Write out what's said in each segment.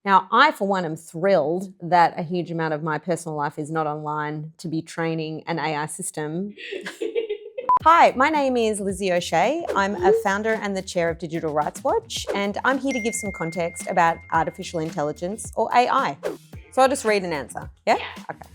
Now, I, for one, am thrilled that a huge amount of my personal life is not online to be training an AI system. Hi, my name is Lizzie O'Shea. I'm a founder and the chair of Digital Rights Watch, and I'm here to give some context about artificial intelligence, or AI. So I'll just read an answer, yeah? Okay.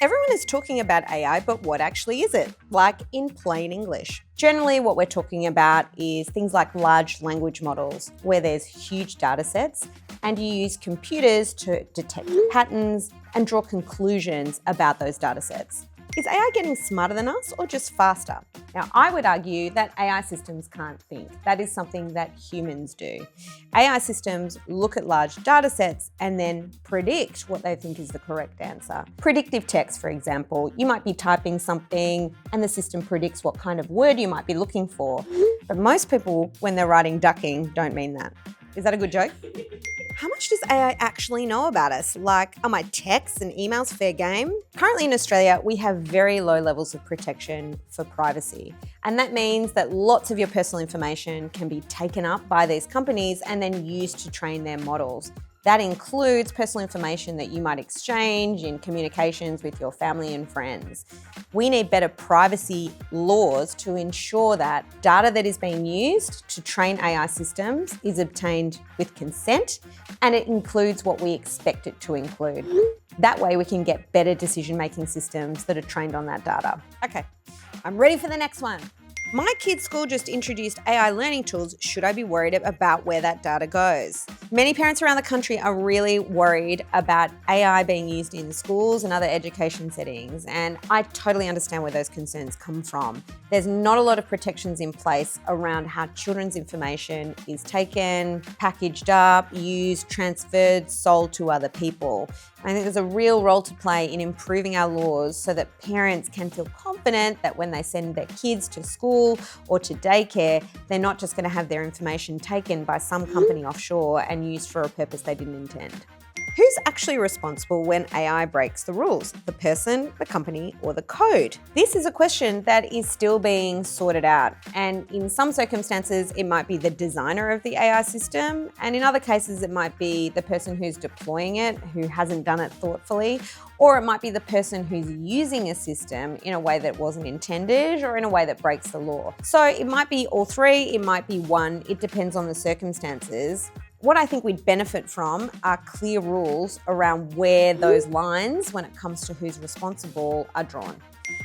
Everyone is talking about AI, but what actually is it? Like in plain English. Generally, what we're talking about is things like large language models, where there's huge data sets, and you use computers to detect patterns and draw conclusions about those data sets. Is AI getting smarter than us or just faster? Now, I would argue that AI systems can't think. That is something that humans do. AI systems look at large data sets and then predict what they think is the correct answer. Predictive text, for example, you might be typing something and the system predicts what kind of word you might be looking for. But most people, when they're writing ducking, don't mean that. Is that a good joke? How much does AI actually know about us? Like, are my texts and emails fair game? Currently in Australia, we have very low levels of protection for privacy. And that means that lots of your personal information can be taken up by these companies and then used to train their models. That includes personal information that you might exchange in communications with your family and friends. We need better privacy laws to ensure that data that is being used to train AI systems is obtained with consent, and it includes what we expect it to include. That way we can get better decision-making systems that are trained on that data. Okay, I'm ready for the next one. My kid's school just introduced AI learning tools. Should I be worried about where that data goes? Many parents around the country are really worried about AI being used in schools and other education settings, and I totally understand where those concerns come from. There's not a lot of protections in place around how children's information is taken, packaged up, used, transferred, sold to other people. I think there's a real role to play in improving our laws so that parents can feel confident that when they send their kids to school or to daycare, they're not just going to have their information taken by some company offshore and used for a purpose they didn't intend. Who's actually responsible when AI breaks the rules? The person, the company, or the code? This is a question that is still being sorted out. And in some circumstances, it might be the designer of the AI system. And in other cases, it might be the person who's deploying it, who hasn't done it thoughtfully. Or it might be the person who's using a system in a way that wasn't intended or in a way that breaks the law. So it might be all three, it might be one, it depends on the circumstances. What I think we'd benefit from are clear rules around where those lines, when it comes to who's responsible, are drawn.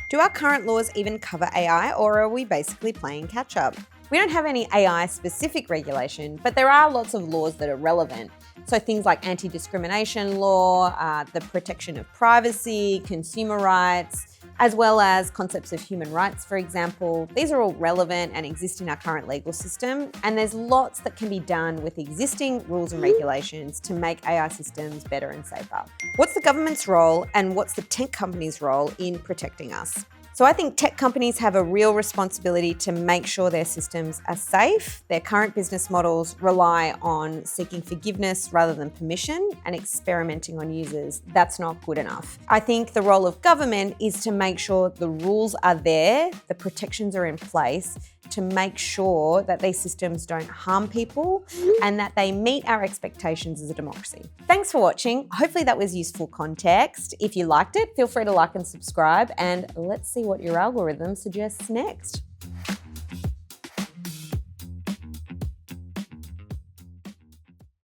Do our current laws even cover AI, or are we basically playing catch up? We don't have any AI-specific regulation, but there are lots of laws that are relevant. So things like anti-discrimination law, the protection of privacy, consumer rights, as well as concepts of human rights, for example. These are all relevant and exist in our current legal system, and there's lots that can be done with existing rules and regulations to make AI systems better and safer. What's the government's role and what's the tech companies' role in protecting us? So I think tech companies have a real responsibility to make sure their systems are safe. Their current business models rely on seeking forgiveness rather than permission and experimenting on users. That's not good enough. I think the role of government is to make sure the rules are there, the protections are in place to make sure that these systems don't harm people and that they meet our expectations as a democracy. Thanks for watching. Hopefully that was useful context. If you liked it, feel free to like and subscribe, and let's see what your algorithm suggests next.